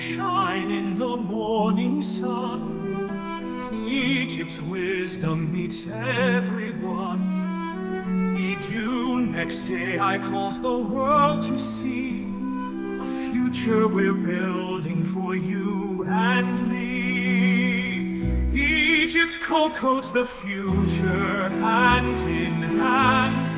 shine in the morning sun. Egypt's wisdom meets everyone. Edu-Next-AI calls the world to see a future we're building for you and me. Egypt co-codes the future hand in hand.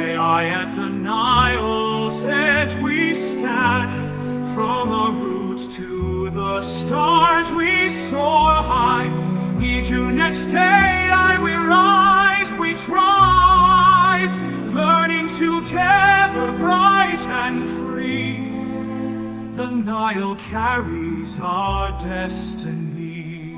AI at the Nile's edge we stand. From our roots to the stars we soar high. Edu-Next-AI we rise, we try. Learning together bright and free. The Nile carries our destiny.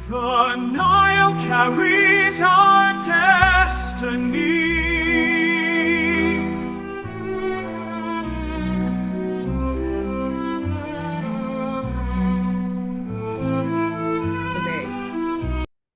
The Nile carries our destiny. Today.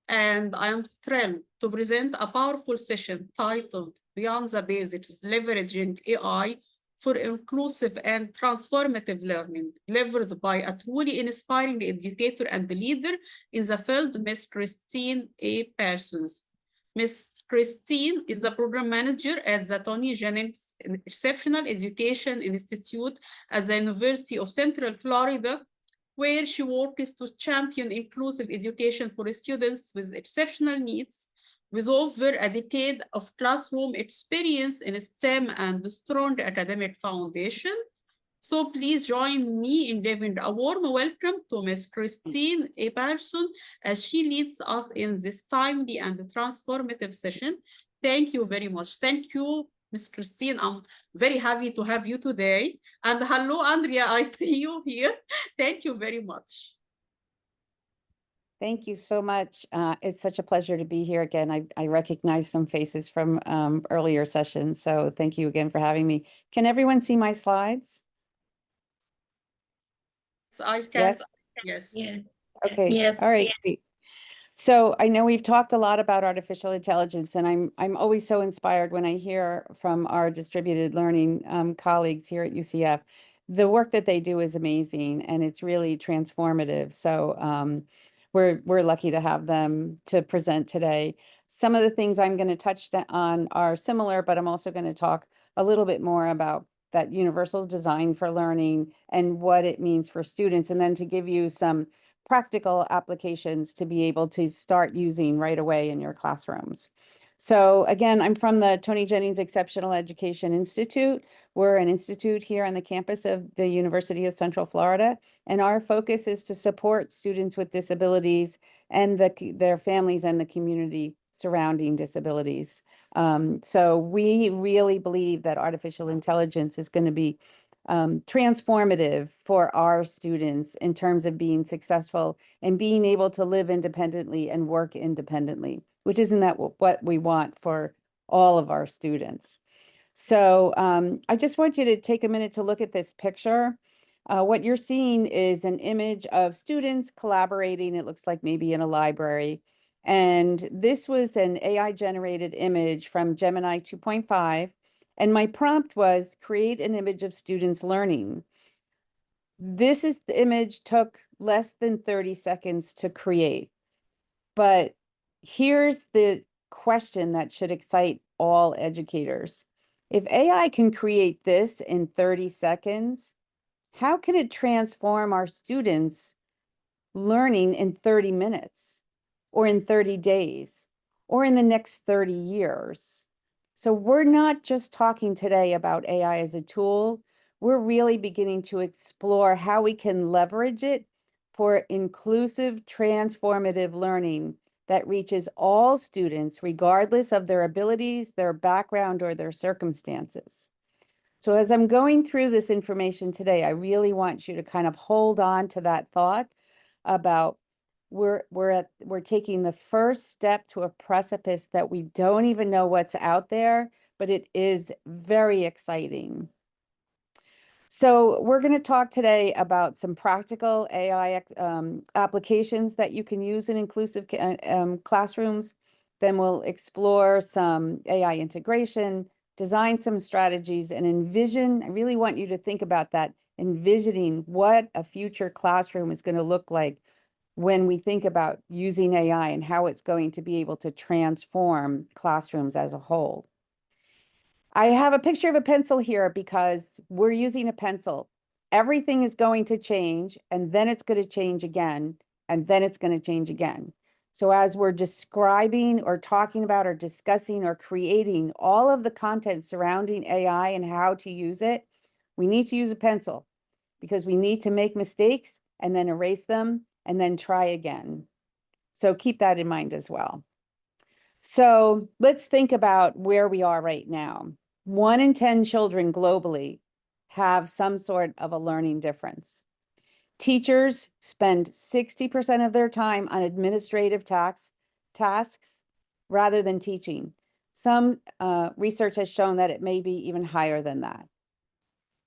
And I am thrilled to present a powerful session titled Beyond the Basics, Leveraging AI for Inclusive and Transformative Learning, delivered by a truly inspiring educator and leader in the field, Ms. Christine A. Parsons. Ms. Christine is the program manager at the Toni Jennings Exceptional Education Institute at the University of Central Florida, where she works to champion inclusive education for students with exceptional needs. With over a decade of classroom experience in STEM and a strong academic foundation. So please join me in giving a warm welcome to Ms. Christine A. Parsons as she leads us in this timely and transformative session. Thank you very much. Thank you, Ms. Christine. I'm very happy to have you today. And hello, Andrea, I see you here. Thank you very much. Thank you so much. It's such a pleasure to be here again. I recognize some faces from earlier sessions, so thank you again for having me. Can everyone see my slides? So I can. Yes. Yes. Yes. Okay. Yes. All right. Great. So I know we've talked a lot about artificial intelligence, and I'm always so inspired when I hear from our distributed learning colleagues here at UCF. The work that they do is amazing, and it's really transformative. So we're lucky to have them to present today. Some of the things I'm going to touch on are similar, but I'm also going to talk a little bit more about that universal design for learning and what it means for students, and then to give you some practical applications to be able to start using right away in your classrooms. So again, I'm from the Toni Jennings Exceptional Education Institute. We're an institute here on the campus of the University of Central Florida, and our focus is to support students with disabilities and their families and the community surrounding disabilities. So we really believe that artificial intelligence is going to be transformative for our students in terms of being successful and being able to live independently and work independently, which isn't that what we want for all of our students. So I just want you to take a minute to look at this picture. What you're seeing is an image of students collaborating. It looks like maybe in a library. And this was an AI-generated image from Gemini 2.5. And my prompt was create an image of students learning. The image took less than 30 seconds to create. But here's the question that should excite all educators. If AI can create this in 30 seconds, how can it transform our students' learning in 30 minutes, or in 30 days, or in the next 30 years? So we're not just talking today about AI as a tool. We're really beginning to explore how we can leverage it for inclusive, transformative learning that reaches all students, regardless of their abilities, their background, or their circumstances. So as I'm going through this information today, I really want you to kind of hold on to that thought about we're taking the first step to a precipice that we don't even know what's out there, but it is very exciting. So we're going to talk today about some practical AI applications that you can use in inclusive classrooms Then we'll explore some AI integration, design some strategies, and envision. I really want you to think about that, envisioning what a future classroom is going to look like when we think about using AI and how it's going to be able to transform classrooms as a whole. I have a picture of a pencil here because we're using a pencil. Everything is going to change, and then it's going to change again, and then it's going to change again. So as we're describing or talking about or discussing or creating all of the content surrounding AI and how to use it, we need to use a pencil because we need to make mistakes and then erase them and then try again. So keep that in mind as well. So let's think about where we are right now. 1 in 10 children globally have some sort of a learning difference. Teachers spend 60% of their time on administrative tasks rather than teaching. Some research has shown that it may be even higher than that.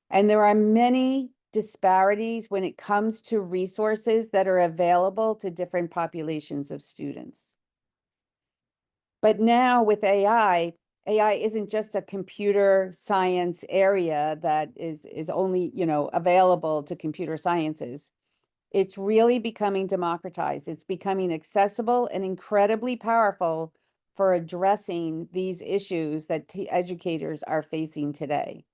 And there are many disparities when it comes to resources that are available to different populations of students. But now with AI isn't just a computer science area that is only, available to computer sciences. It's really becoming democratized. It's becoming accessible and incredibly powerful for addressing these issues that educators are facing today.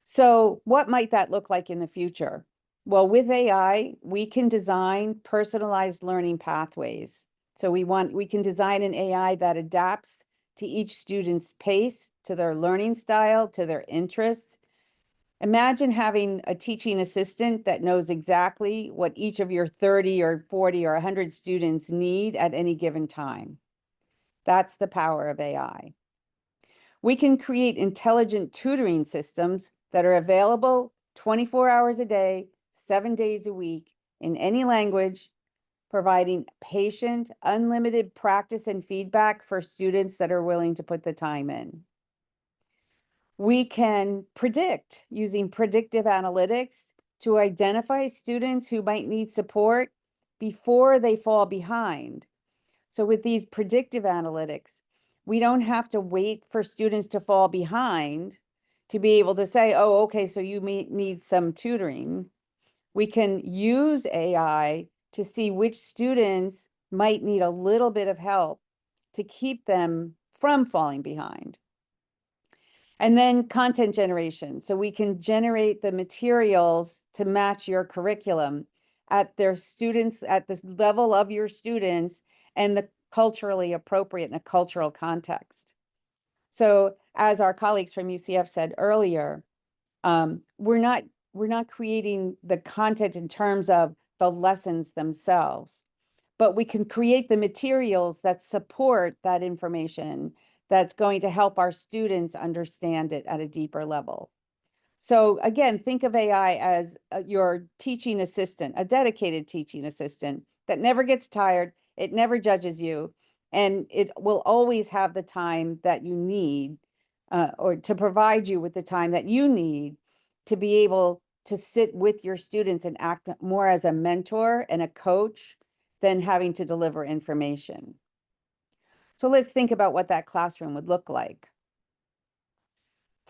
So what might that look like in the future? Well, with AI, we can design personalized learning pathways. So we can design an AI that adapts to each student's pace, to their learning style, to their interests. Imagine having a teaching assistant that knows exactly what each of your 30 or 40 or 100 students need at any given time. That's the power of AI. We can create intelligent tutoring systems that are available 24 hours a day, 7 days a week, in any language, providing patient, unlimited practice and feedback for students that are willing to put the time in. We can predict using predictive analytics to identify students who might need support before they fall behind. So with these predictive analytics, we don't have to wait for students to fall behind to be able to say, oh, okay, so you need some tutoring. We can use AI to see which students might need a little bit of help to keep them from falling behind. And then content generation. So we can generate the materials to match your curriculum at their students, at the level of your students, and the culturally appropriate in a cultural context. So as our colleagues from UCF said earlier, we're not creating the content in terms of the lessons themselves, but we can create the materials that support that information that's going to help our students understand it at a deeper level. So again, think of AI as your teaching assistant, a dedicated teaching assistant that never gets tired, it never judges you, and it will always have the time that you need, or to provide you with the time that you need to be able to sit with your students and act more as a mentor and a coach than having to deliver information. So let's think about what that classroom would look like.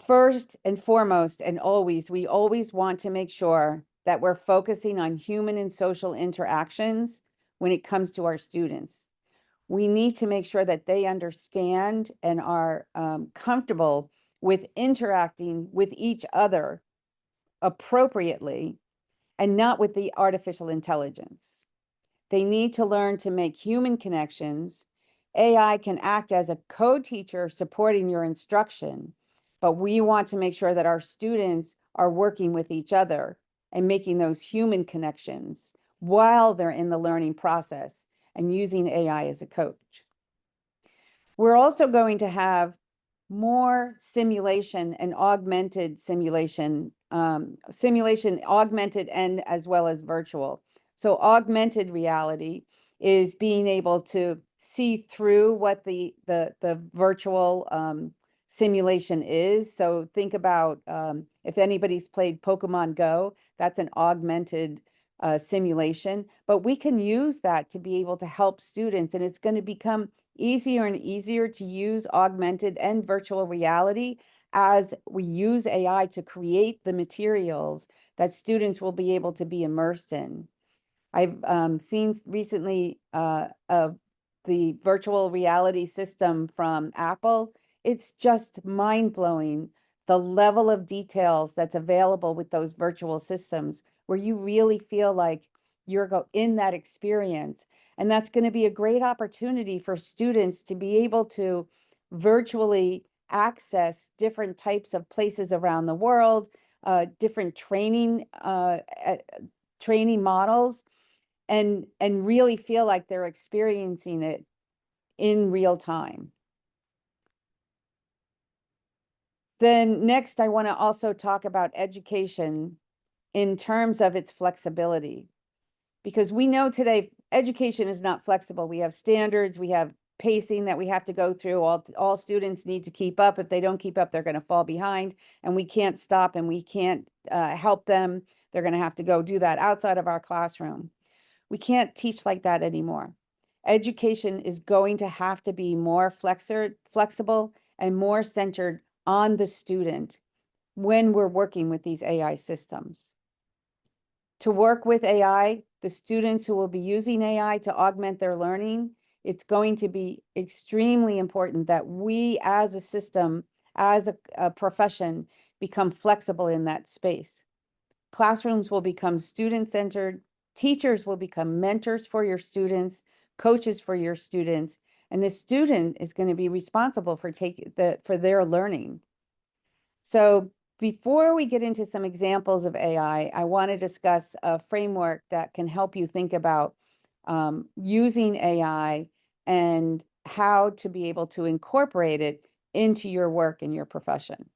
First and foremost, and always, we always want to make sure that we're focusing on human and social interactions when it comes to our students. We need to make sure that they understand and are comfortable with interacting with each other appropriately and not with the artificial intelligence. They need to learn to make human connections. AI can act as a co-teacher supporting your instruction, but we want to make sure that our students are working with each other and making those human connections while they're in the learning process and using AI as a coach. We're also going to have more simulation and augmented simulation, augmented and as well as virtual. So augmented reality is being able to see through what the virtual simulation is. So think about if anybody's played Pokemon Go, that's an augmented simulation, but we can use that to be able to help students, and it's going to become easier and easier to use augmented and virtual reality as we use AI to create the materials that students will be able to be immersed in. I've seen recently the virtual reality system from Apple. It's just mind-blowing, the level of details that's available with those virtual systems, where you really feel like you're in that experience. And that's going to be a great opportunity for students to be able to virtually access different types of places around the world, different training models, and really feel like they're experiencing it in real time. Then next, I want to also talk about education in terms of its flexibility, because we know today education is not flexible. We have standards, we have pacing that we have to go through. All students need to keep up. If they don't keep up, they're going to fall behind, and we can't stop and we can't help them. They're going to have to go do that outside of our classroom. We can't teach like that anymore. Education is going to have to be more flexible and more centered on the student when we're working with these AI systems. To work with AI, the students who will be using AI to augment their learning, it's going to be extremely important that we as a system, as a profession, become flexible in that space. Classrooms will become student-centered, teachers will become mentors for your students, coaches for your students, and the student is going to be responsible for their learning. So before we get into some examples of AI, I want to discuss a framework that can help you think about using AI and how to be able to incorporate it into your work and your profession.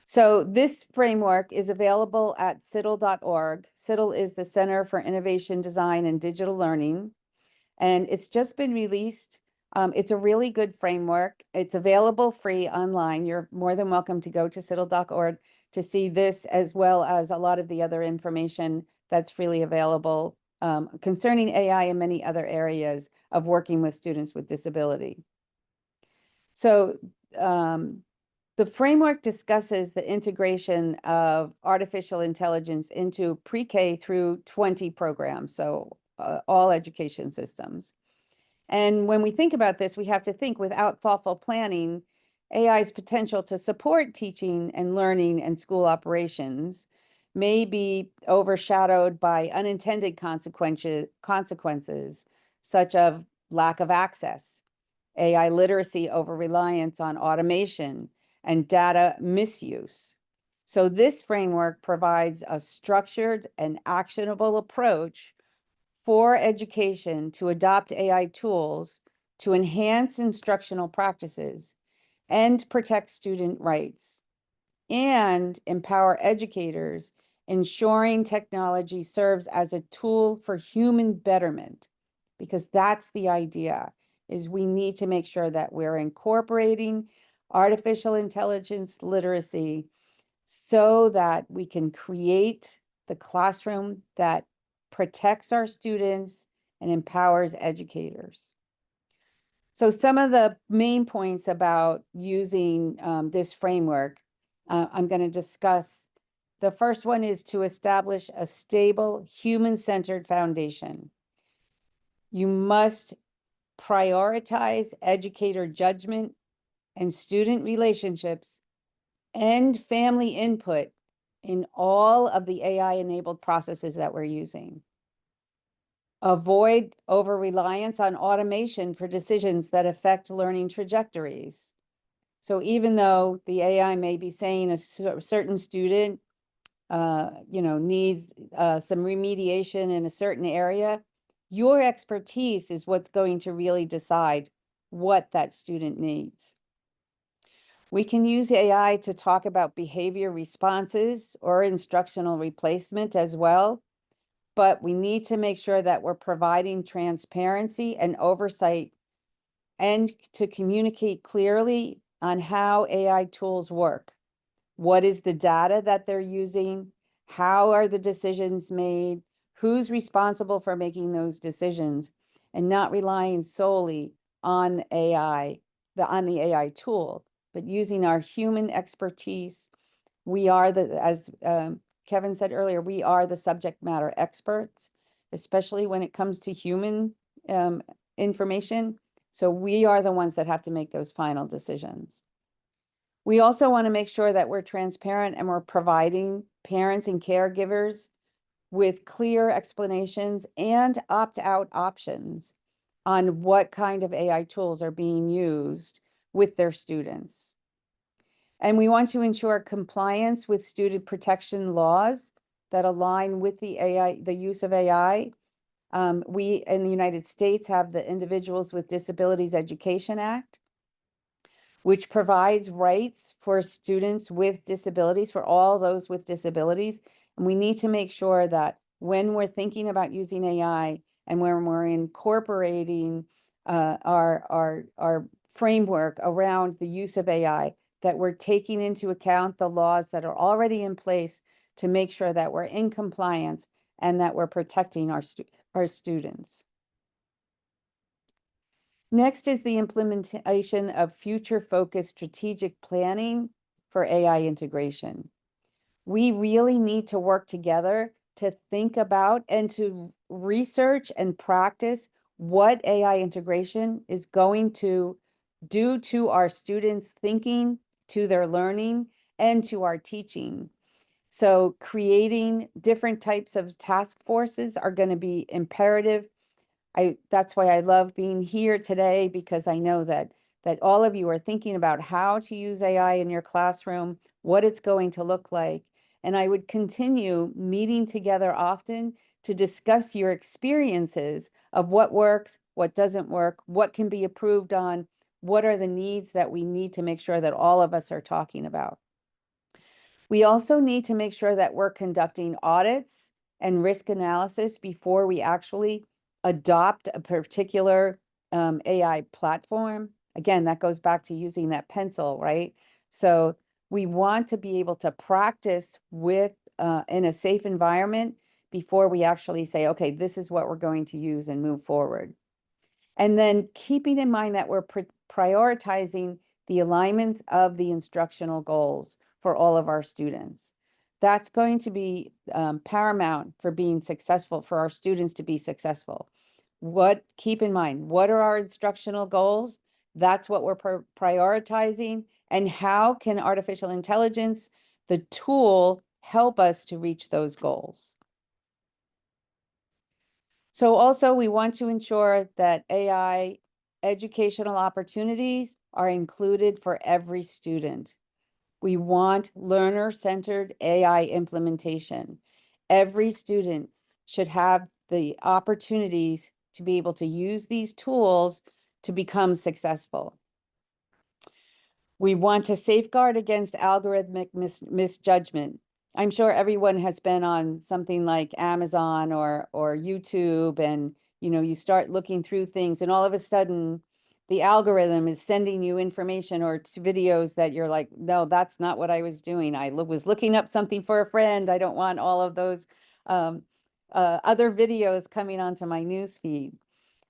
So this framework is available at CITL.org. CITL is the Center for Innovation, Design, and Digital Learning, and it's just been released. It's a really good framework. It's available free online. You're more than welcome to go to CITL.org to see this, as well as a lot of the other information that's freely available concerning AI and many other areas of working with students with disability. So the framework discusses the integration of artificial intelligence into pre-K through 20 programs, so all education systems. And when we think about this, we have to think, without thoughtful planning, AI's potential to support teaching and learning and school operations may be overshadowed by unintended consequences, such as lack of access, AI literacy over reliance on automation, and data misuse. So this framework provides a structured and actionable approach for education to adopt AI tools to enhance instructional practices and protect student rights, and empower educators, ensuring technology serves as a tool for human betterment, because that's the idea, is we need to make sure that we're incorporating artificial intelligence literacy so that we can create the classroom that protects our students and empowers educators. So some of the main points about using this framework, I'm going to discuss. The first one is to establish a stable, human-centered foundation. You must prioritize educator judgment and student relationships and family input in all of the AI-enabled processes that we're using. Avoid over-reliance on automation for decisions that affect learning trajectories. So even though the AI may be saying a certain student needs some remediation in a certain area, your expertise is what's going to really decide what that student needs. We can use AI to talk about behavior responses or instructional replacement as well, but we need to make sure that we're providing transparency and oversight, and to communicate clearly on how AI tools work. What is the data that they're using? How are the decisions made? who's responsible for making those decisions, and not relying solely on AI, on the AI tool, but using our human expertise. We are as Kevin said earlier, we are the subject matter experts, especially when it comes to human information. So we are the ones that have to make those final decisions. We also want to make sure that we're transparent and we're providing parents and caregivers with clear explanations and opt-out options on what kind of AI tools are being used with their students. And we want to ensure compliance with student protection laws that align with the AI, the use of AI. We in the United States have the Individuals with Disabilities Education Act, which provides rights for students with disabilities, for all those with disabilities. And we need to make sure that when we're thinking about using AI and when we're incorporating our framework around the use of AI, that we're taking into account the laws that are already in place to make sure that we're in compliance and that we're protecting our students. Next is the implementation of future-focused strategic planning for AI integration. We really need to work together to think about and to research and practice what AI integration is going to do to our students' thinking, to their learning, and to our teaching. So creating different types of task forces are going to be imperative. That's why I love being here today, because I know that all of you are thinking about how to use AI in your classroom, what it's going to look like. And I would continue meeting together often to discuss your experiences of what works, what doesn't work, what can be improved on, what are the needs that we need to make sure that all of us are talking about. We also need to make sure that we're conducting audits and risk analysis before we actually adopt a particular AI platform. Again, that goes back to using that pencil, right? So we want to be able to practice with in a safe environment before we actually say, okay, this is what we're going to use and move forward. And then keeping in mind that we're prioritizing the alignment of the instructional goals for all of our students. That's going to be paramount for being successful, for our students to be successful. Keep in mind, what are our instructional goals? That's what we're prioritizing. And how can artificial intelligence, the tool, help us to reach those goals? So also we want to ensure that AI educational opportunities are included for every student. We want learner-centered AI implementation. Every student should have the opportunities to be able to use these tools to become successful. We want to safeguard against algorithmic misjudgment. I'm sure everyone has been on something like Amazon or YouTube, and you start looking through things, and all of a sudden the algorithm is sending you information or videos that you're like, no, that's not what I was doing. I was looking up something for a friend. I don't want all of those other videos coming onto my news feed.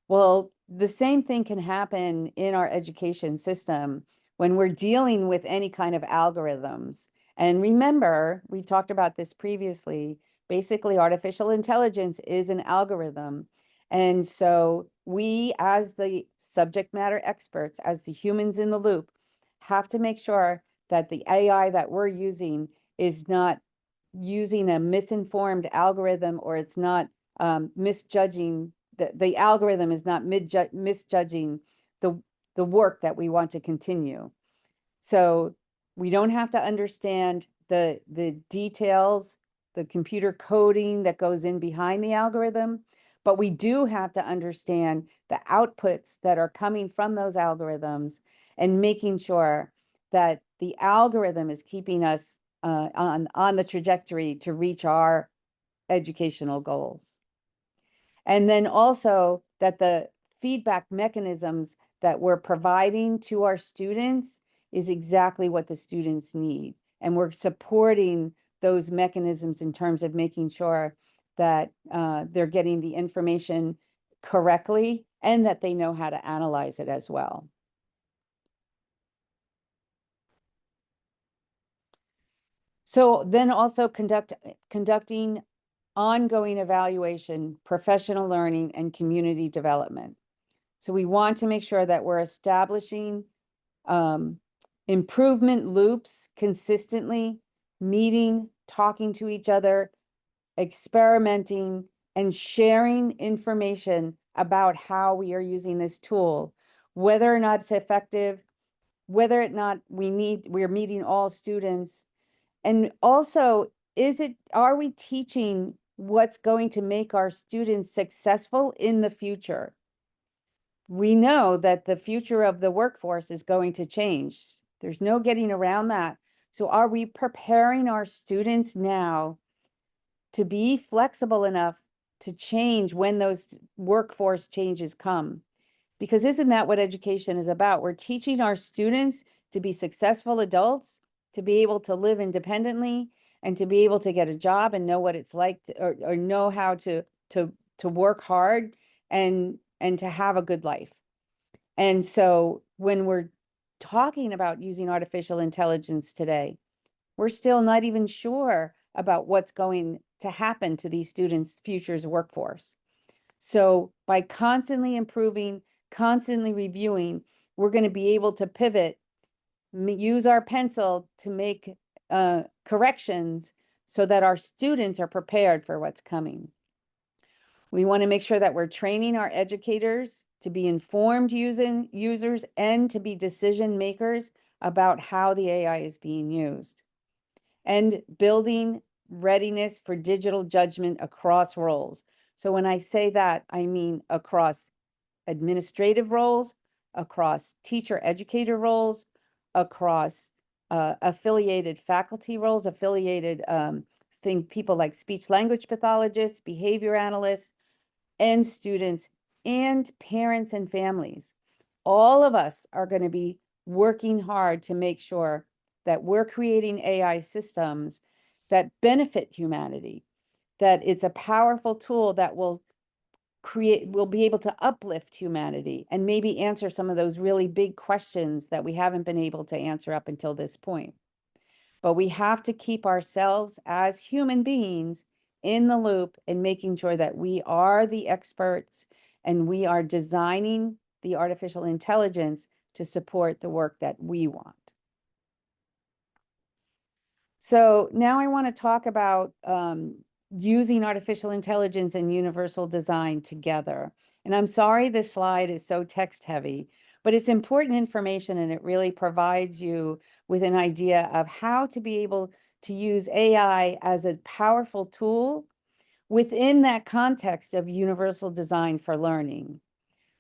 Well, the same thing can happen in our education system when we're dealing with any kind of algorithms. And remember, we've talked about this previously, basically artificial intelligence is an algorithm. And so we, as the subject matter experts, as the humans in the loop, have to make sure that the AI that we're using is not using a misinformed algorithm, or it's not misjudging, the algorithm is not misjudging the work that we want to continue. So we don't have to understand the details, the computer coding that goes in behind the algorithm, but we do have to understand the outputs that are coming from those algorithms and making sure that the algorithm is keeping us on the trajectory to reach our educational goals. And then also that the feedback mechanisms that we're providing to our students is exactly what the students need. And we're supporting those mechanisms in terms of making sure that they're getting the information correctly and that they know how to analyze it as well. So then also conducting ongoing evaluation, professional learning, and community development. So we want to make sure that we're establishing improvement loops consistently, meeting, talking to each other, experimenting, and sharing information about how we are using this tool, whether or not it's effective, whether or not we're meeting all students. And also, are we teaching what's going to make our students successful in the future? We know that the future of the workforce is going to change. There's no getting around that. So are we preparing our students now to be flexible enough to change when those workforce changes come? Because isn't that what education is about? We're teaching our students to be successful adults, to be able to live independently, and to be able to get a job and know what it's like or know how to work hard and to have a good life. And so when we're talking about using artificial intelligence today, we're still not even sure about what's going to happen to these students' future's workforce. So by constantly improving, constantly reviewing, we're going to be able to pivot, use our pencil to make corrections so that our students are prepared for what's coming. We want to make sure that we're training our educators to be informed users and to be decision makers about how the AI is being used, and building readiness for digital judgment across roles. So when I say that, I mean across administrative roles, across teacher educator roles, across affiliated faculty roles, affiliated people like speech language pathologists, behavior analysts, and students, and parents and families. All of us are going to be working hard to make sure that we're creating AI systems that benefit humanity, that it's a powerful tool that will be able to uplift humanity and maybe answer some of those really big questions that we haven't been able to answer up until this point. But we have to keep ourselves as human beings in the loop and making sure that we are the experts and we are designing the artificial intelligence to support the work that we want. So now I want to talk about using artificial intelligence and universal design together. And I'm sorry this slide is so text heavy, but it's important information and it really provides you with an idea of how to be able to use AI as a powerful tool within that context of universal design for learning.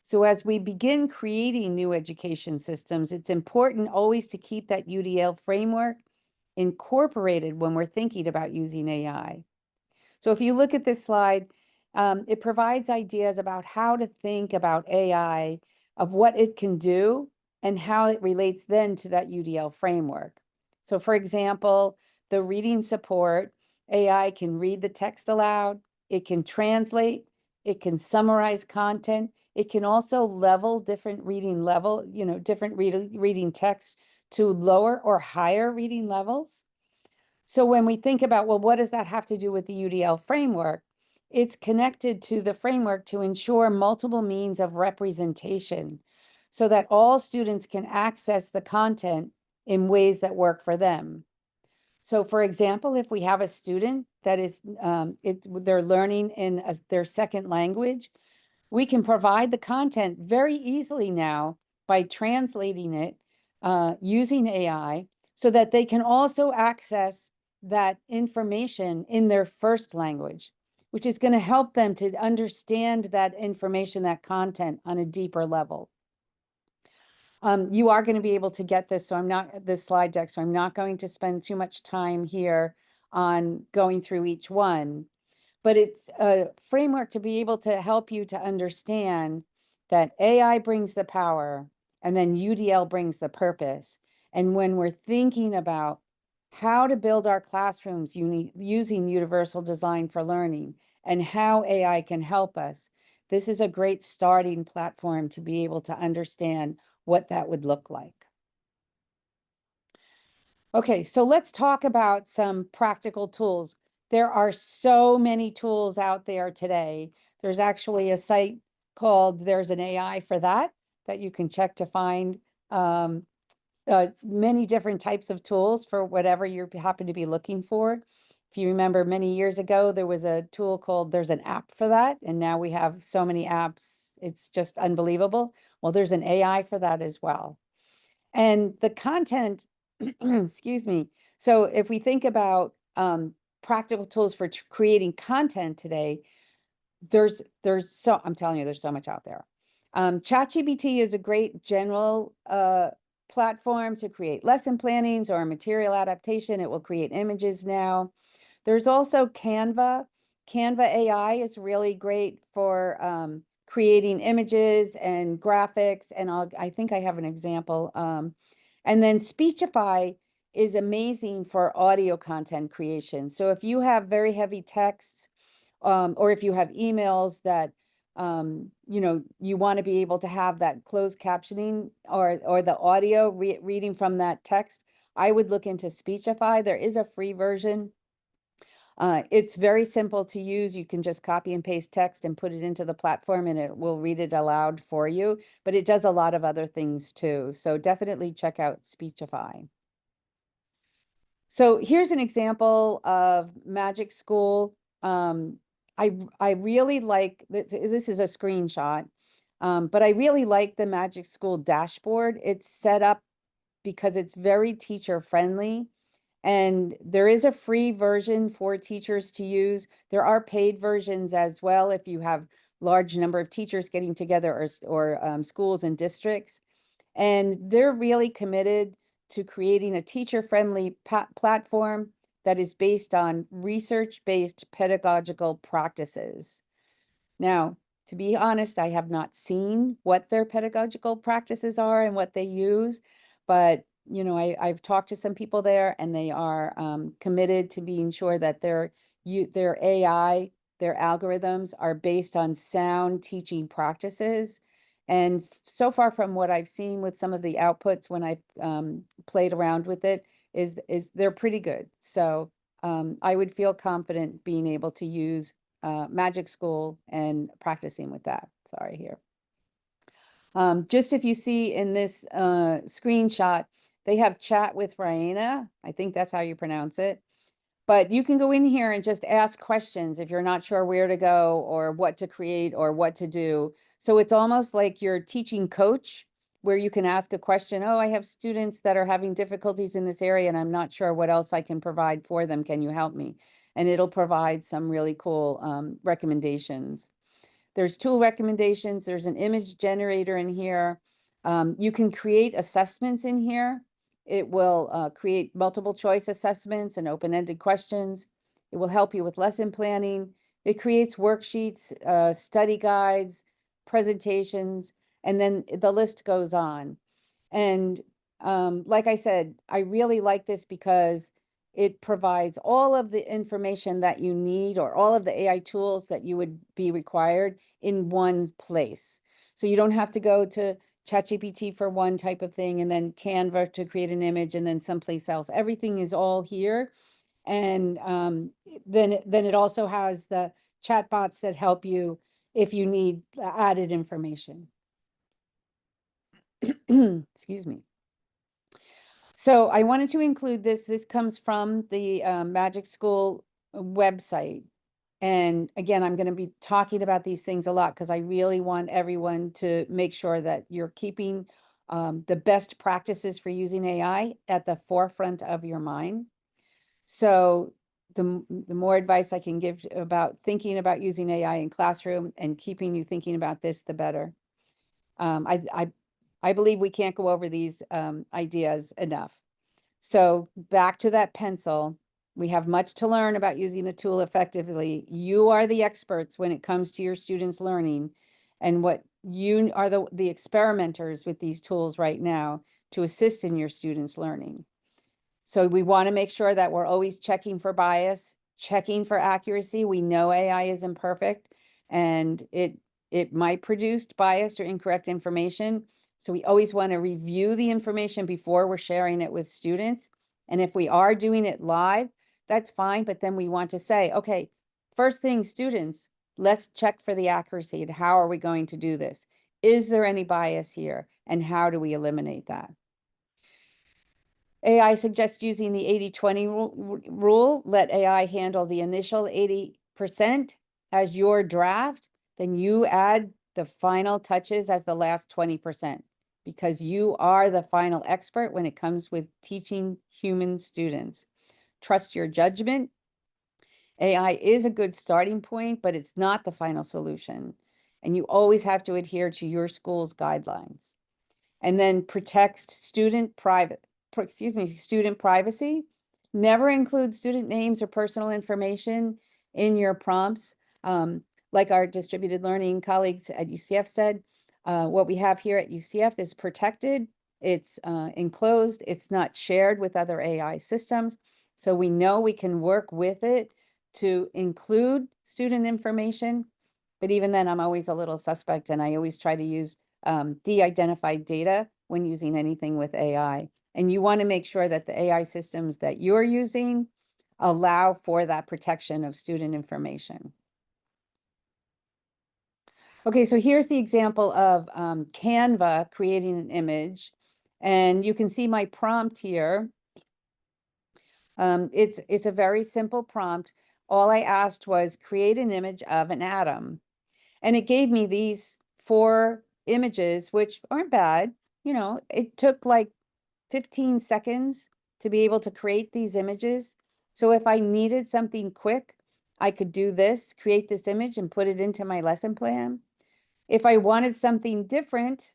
So as we begin creating new education systems, it's important always to keep that UDL framework incorporated when we're thinking about using AI. So if you look at this slide, it provides ideas about how to think about AI, of what it can do, and how it relates then to that UDL framework. So for example, the reading support, AI can read the text aloud, it can translate, it can summarize content, it can also level different reading different reading text to lower or higher reading levels. So when we think about, well, what does that have to do with the UDL framework? It's connected to the framework to ensure multiple means of representation so that all students can access the content in ways that work for them. So for example, if we have a student that is, they're learning in their second language, we can provide the content very easily now by translating it using AI so that they can also access that information in their first language, which is going to help them to understand that information, that content on a deeper level. You are going to be able to get this, so this slide deck, so I'm not going to spend too much time here on going through each one. But it's a framework to be able to help you to understand that AI brings the power and then UDL brings the purpose. And when we're thinking about how to build our classrooms using universal design for learning and how AI can help us, this is a great starting platform to be able to understand what that would look like. Okay, so let's talk about some practical tools. There are so many tools out there today. There's actually a site called There's an AI for that you can check to find many different types of tools for whatever you happen to be looking for. If you remember many years ago, there was a tool called There's an app for that, and now we have so many apps, it's just unbelievable. Well, there's an AI for that as well. And the content, excuse me. So if we think about practical tools for creating content today, I'm telling you, there's so much out there. ChatGPT is a great general platform to create lesson plannings or material adaptation. It will create images now. There's also Canva. Canva AI is really great for creating images and graphics. And I think I have an example. And then Speechify is amazing for audio content creation. So if you have very heavy texts, or if you have emails that you want to be able to have that closed captioning or the audio reading from that text, I would look into Speechify. There is a free version. It's very simple to use. You can just copy and paste text and put it into the platform and it will read it aloud for you, but it does a lot of other things too. So definitely check out Speechify. So here's an example of Magic School. I really like, this is a screenshot, but I really like the Magic School dashboard. It's set up because it's very teacher friendly. And there is a free version for teachers to use. There are paid versions as well if you have large number of teachers getting together or schools and districts. And they're really committed to creating a teacher-friendly platform that is based on research-based pedagogical practices. Now, to be honest, I have not seen what their pedagogical practices are and what they use, but I've talked to some people there, and they are committed to being sure that their AI, their algorithms are based on sound teaching practices. And so far from what I've seen with some of the outputs when I've played around with it, is they're pretty good. So I would feel confident being able to use Magic School and practicing with that. Sorry here. Just if you see in this screenshot, they have Chat with Raina. I think that's how you pronounce it. But you can go in here and just ask questions if you're not sure where to go or what to create or what to do. So it's almost like your teaching coach, where you can ask a question. Oh, I have students that are having difficulties in this area and I'm not sure what else I can provide for them. Can you help me? And it'll provide some really cool recommendations. There's tool recommendations. There's an image generator in here. You can create assessments in here. It will create multiple choice assessments and open-ended questions. It will help you with lesson planning. It creates worksheets, study guides, presentations, and then the list goes on. And like I said, I really like this because it provides all of the information that you need, or all of the AI tools that you would be required in one place. So you don't have to go to ChatGPT for one type of thing and then Canva to create an image and then someplace else. Everything is all here. And then it also has the chatbots that help you if you need added information. Excuse me. So I wanted to include this. This comes from the Magic School website. And again, I'm going to be talking about these things a lot because I really want everyone to make sure that you're keeping the best practices for using AI at the forefront of your mind. So the more advice I can give about thinking about using AI in classroom and keeping you thinking about this, the better. I believe we can't go over these ideas enough. So back to that pencil, we have much to learn about using the tool effectively. You are the experts when it comes to your students' learning, and what you are the experimenters with these tools right now to assist in your students' learning. So we want to make sure that we're always checking for bias, checking for accuracy. We know AI is imperfect and it might produce biased or incorrect information. So we always want to review the information before we're sharing it with students. And if we are doing it live, that's fine. But then we want to say, okay, first thing, students, let's check for the accuracy. And how are we going to do this? Is there any bias here? And how do we eliminate that? AI suggests using the 80-20 rule. Let AI handle the initial 80% as your draft, then you add the final touches as the last 20%, because you are the final expert when it comes with teaching human students. Trust your judgment. AI is a good starting point, but it's not the final solution. And you always have to adhere to your school's guidelines. And then protect student privacy. Never include student names or personal information in your prompts. Like our distributed learning colleagues at UCF said, what we have here at UCF is protected. It's enclosed. It's not shared with other AI systems. So we know we can work with it to include student information. But even then, I'm always a little suspect, and I always try to use de-identified data when using anything with AI. And you want to make sure that the AI systems that you're using allow for that protection of student information. Okay, so here's the example of Canva creating an image. And you can see my prompt here. It's a very simple prompt. All I asked was create an image of an atom. And it gave me these 4 images, which aren't bad. You know, it took like 15 seconds to be able to create these images. So if I needed something quick, I could do this, create this image and put it into my lesson plan. If I wanted something different,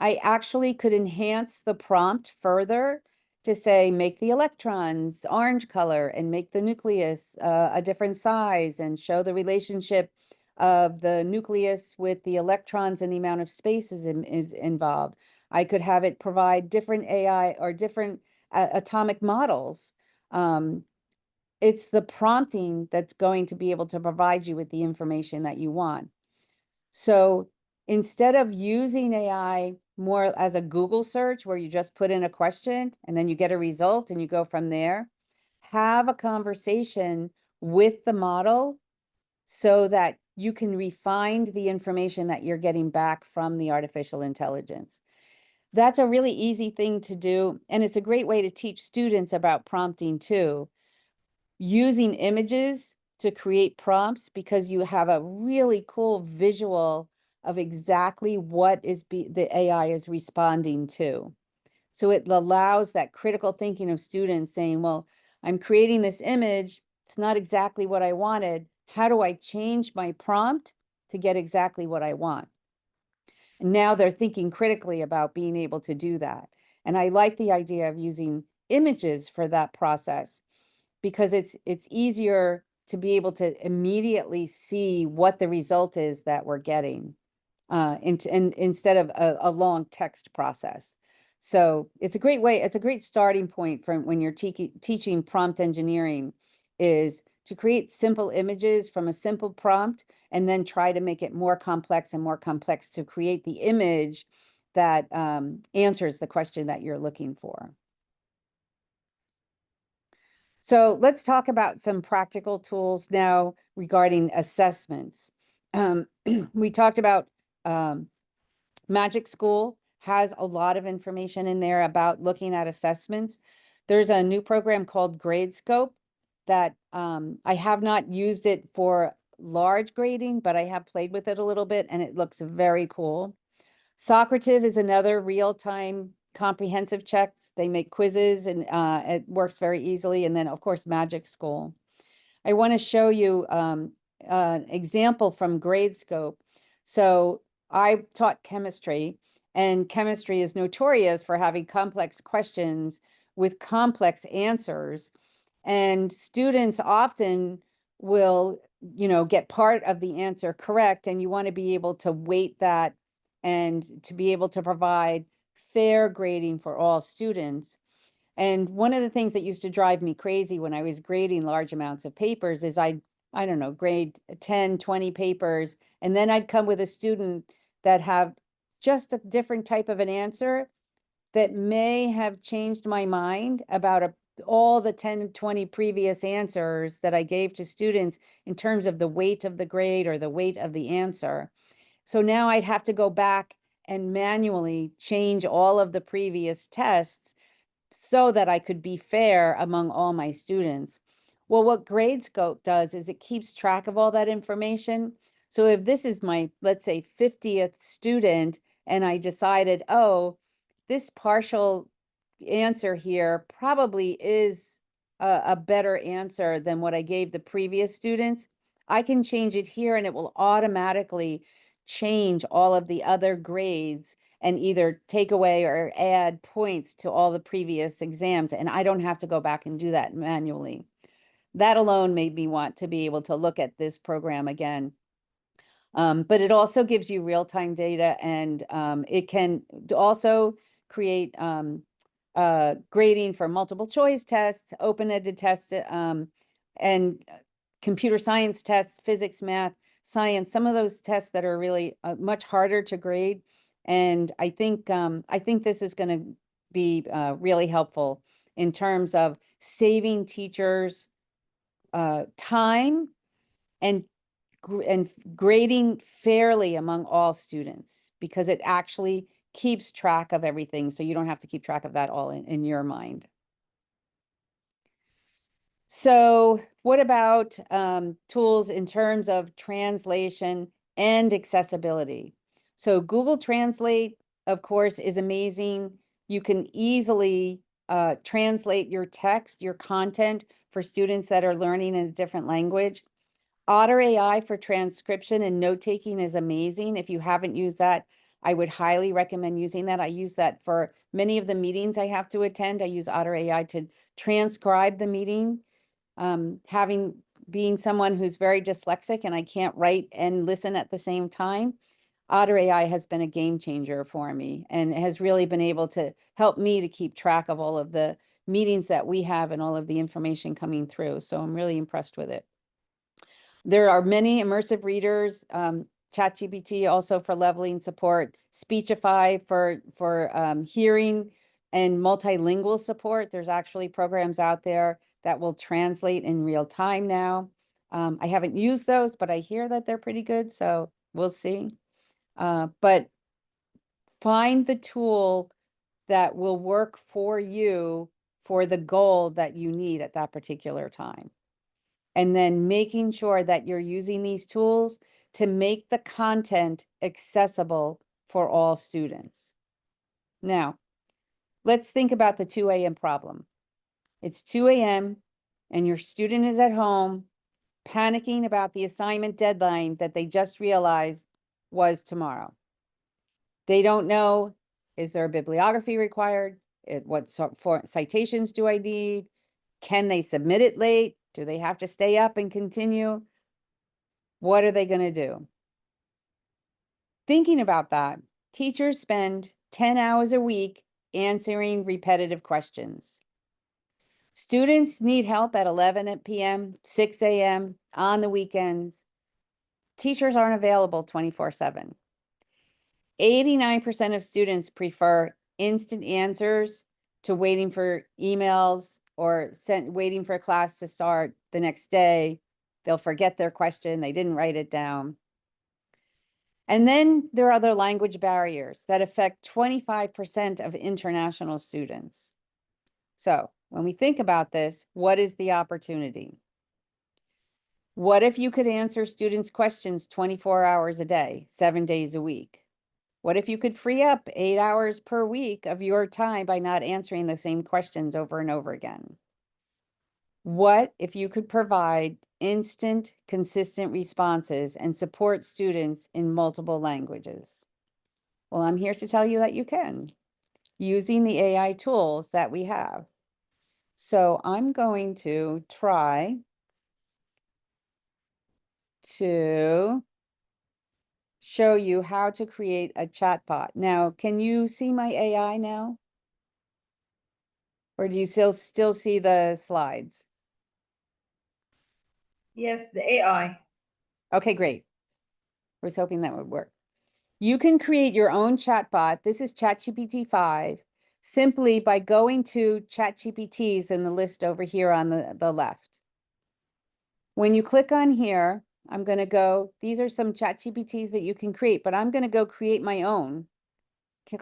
I actually could enhance the prompt further to say, make the electrons orange color and make the nucleus a different size and show the relationship of the nucleus with the electrons and the amount of space is involved. I could have it provide different AI or different atomic models. It's the prompting that's going to be able to provide you with the information that you want. So instead of using AI more as a Google search where you just put in a question and then you get a result and you go from there, have a conversation with the model so that you can refine the information that you're getting back from the artificial intelligence. That's a really easy thing to do. And it's a great way to teach students about prompting too. Using images to create prompts, because you have a really cool visual of exactly what the AI is responding to. So it allows that critical thinking of students saying, well, I'm creating this image. It's not exactly what I wanted. How do I change my prompt to get exactly what I want? And now they're thinking critically about being able to do that. And I like the idea of using images for that process, because it's easier to be able to immediately see what the result is that we're getting instead of a long text process. So it's a great way, it's a great starting point from when you're teaching prompt engineering, is to create simple images from a simple prompt and then try to make it more complex and more complex to create the image that answers the question that you're looking for. So let's talk about some practical tools now regarding assessments. We talked about Magic School has a lot of information in there about looking at assessments. There's a new program called GradeScope that I have not used it for large grading, but I have played with it a little bit and it looks very cool. Socrative is another real-time comprehensive checks. They make quizzes and it works very easily. And then of course, Magic School. I want to show you an example from GradeScope. So I taught chemistry, and chemistry is notorious for having complex questions with complex answers. And students often will, get part of the answer correct, and you want to be able to weight that and to be able to provide fair grading for all students. And one of the things that used to drive me crazy when I was grading large amounts of papers is I don't know, grade 10, 20 papers, and then I'd come with a student that have just a different type of an answer that may have changed my mind about all the 10, 20 previous answers that I gave to students in terms of the weight of the grade or the weight of the answer. So now I'd have to go back and manually change all of the previous tests so that I could be fair among all my students. Well, what Gradescope does is it keeps track of all that information. So if this is my, let's say, 50th student, and I decided, oh, this partial answer here probably is a better answer than what I gave the previous students, I can change it here and it will automatically change all of the other grades and either take away or add points to all the previous exams. And I don't have to go back and do that manually. That alone made me want to be able to look at this program again. But it also gives you real-time data, and it can also create grading for multiple choice tests, open-ended tests, and computer science tests, physics, math, science, some of those tests that are really much harder to grade. And I think this is going to be really helpful in terms of saving teachers time and grading fairly among all students, because it actually keeps track of everything. So you don't have to keep track of that all in your mind. So what about tools in terms of translation and accessibility? So Google Translate, of course, is amazing. You can easily translate your text, your content for students that are learning in a different language. Otter AI for transcription and note-taking is amazing. If you haven't used that, I would highly recommend using that. I use that for many of the meetings I have to attend. I use Otter AI to transcribe the meeting. Being someone who's very dyslexic and I can't write and listen at the same time, Otter AI has been a game changer for me and has really been able to help me to keep track of all of the meetings that we have and all of the information coming through. So I'm really impressed with it. There are many immersive readers, ChatGPT also for leveling support, Speechify for hearing and multilingual support. There's actually programs out there that will translate in real time now. I haven't used those, but I hear that they're pretty good, so we'll see. But find the tool that will work for you for the goal that you need at that particular time. And then making sure that you're using these tools to make the content accessible for all students. Now, let's think about the 2 a.m. problem. It's 2 a.m. and your student is at home panicking about the assignment deadline that they just realized was tomorrow. They don't know, is there a bibliography required? What citations do I need? Can they submit it late? Do they have to stay up and continue? What are they going to do? Thinking about that, teachers spend 10 hours a week answering repetitive questions. Students need help at 11 p.m., 6 a.m., on the weekends. Teachers aren't available 24/7. 89% of students prefer instant answers to waiting for emails or waiting for a class to start the next day. They'll forget their question. They didn't write it down. And then there are other language barriers that affect 25% of international students. So when we think about this, what is the opportunity? What if you could answer students' questions 24 hours a day, 7 days a week? What if you could free up 8 hours per week of your time by not answering the same questions over and over again? What if you could provide instant, consistent responses and support students in multiple languages? Well, I'm here to tell you that you can, using the AI tools that we have. So I'm going to try to show you how to create a chatbot. Now, can you see my AI now? Or do you still see the slides? Yes, the AI. Okay, great. I was hoping that would work. You can create your own chatbot. This is ChatGPT 5 simply by going to ChatGPTs in the list over here on the left. When you click on here, I'm going to go, these are some ChatGPTs that you can create, but I'm going to go create my own.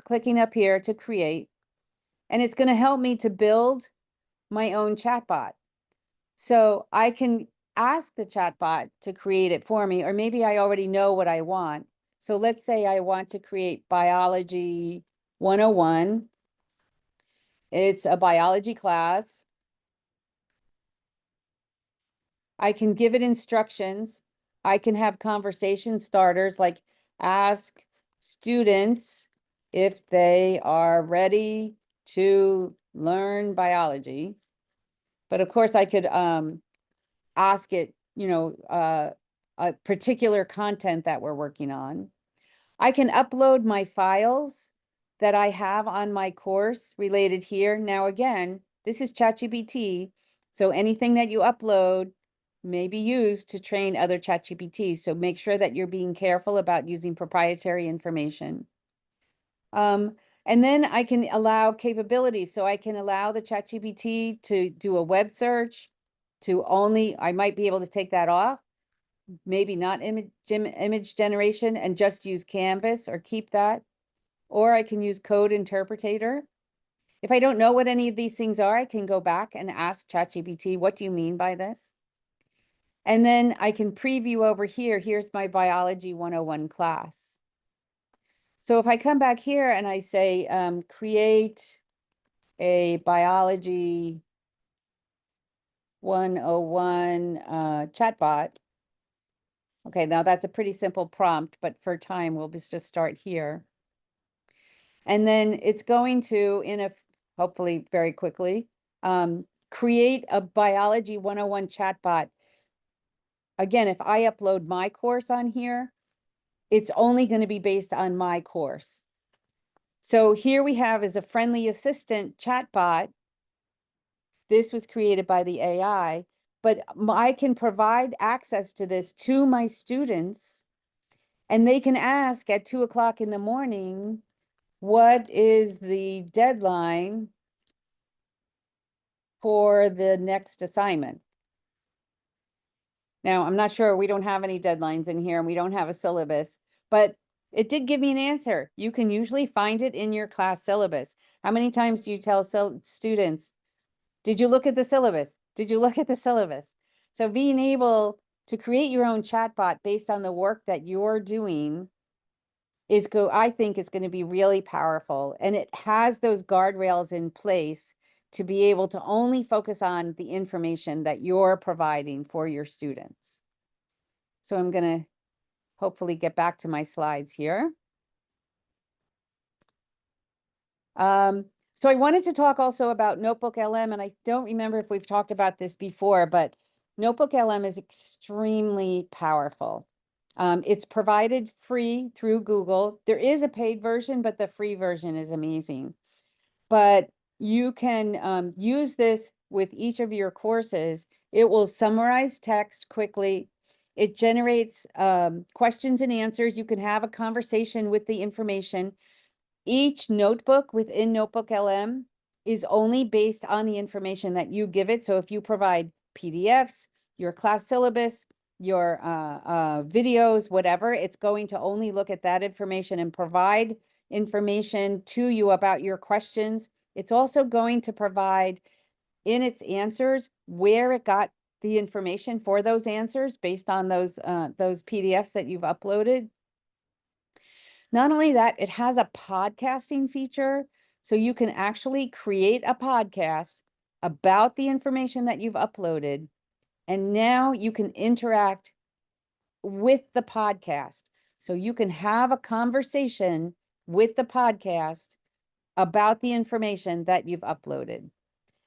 Clicking up here to create, and it's going to help me to build my own chatbot. So I can ask the chatbot to create it for me, or maybe I already know what I want. So let's say I want to create Biology 101. It's a biology class. I can give it instructions. I can have conversation starters like ask students if they are ready to learn biology. But of course I could ask it, a particular content that we're working on. I can upload my files that I have on my course related here. Now, again, this is ChatGPT, so anything that you upload may be used to train other ChatGPTs. So make sure that you're being careful about using proprietary information. And then I can allow capabilities. So I can allow the ChatGPT to do a web search, I might be able to take that off, maybe not image generation and just use Canvas or keep that. Or I can use code interpreter. If I don't know what any of these things are, I can go back and ask ChatGPT, what do you mean by this? And then I can preview over here. Here's my Biology 101 class. So if I come back here and I say, create a Biology 101 chatbot. Okay, now that's a pretty simple prompt, but for time, we'll just start here. And then it's going to, hopefully very quickly, create a Biology 101 chatbot. Again, if I upload my course on here, it's only going to be based on my course. So here we have is a friendly assistant chatbot. This was created by the AI, but I can provide access to this to my students, and they can ask at 2 o'clock in the morning, what is the deadline for the next assignment? Now, I'm not sure, we don't have any deadlines in here and we don't have a syllabus, but it did give me an answer. You can usually find it in your class syllabus. How many times do you tell students, did you look at the syllabus? Did you look at the syllabus? So being able to create your own chatbot based on the work that you're doing I think is going to be really powerful. And it has those guardrails in place to be able to only focus on the information that you're providing for your students. So I'm going to hopefully get back to my slides here. So I wanted to talk also about Notebook LM, and I don't remember if we've talked about this before, but Notebook LM is extremely powerful. It's provided free through Google. There is a paid version, but the free version is amazing. But you can use this with each of your courses. It will summarize text quickly. It generates questions and answers. You can have a conversation with the information. Each notebook within Notebook LM is only based on the information that you give it. So if you provide PDFs, your class syllabus, your videos, whatever, it's going to only look at that information and provide information to you about your questions. It's also going to provide in its answers where it got the information for those answers based on those PDFs that you've uploaded. Not only that, it has a podcasting feature, so you can actually create a podcast about the information that you've uploaded, and now you can interact with the podcast. So you can have a conversation with the podcast about the information that you've uploaded.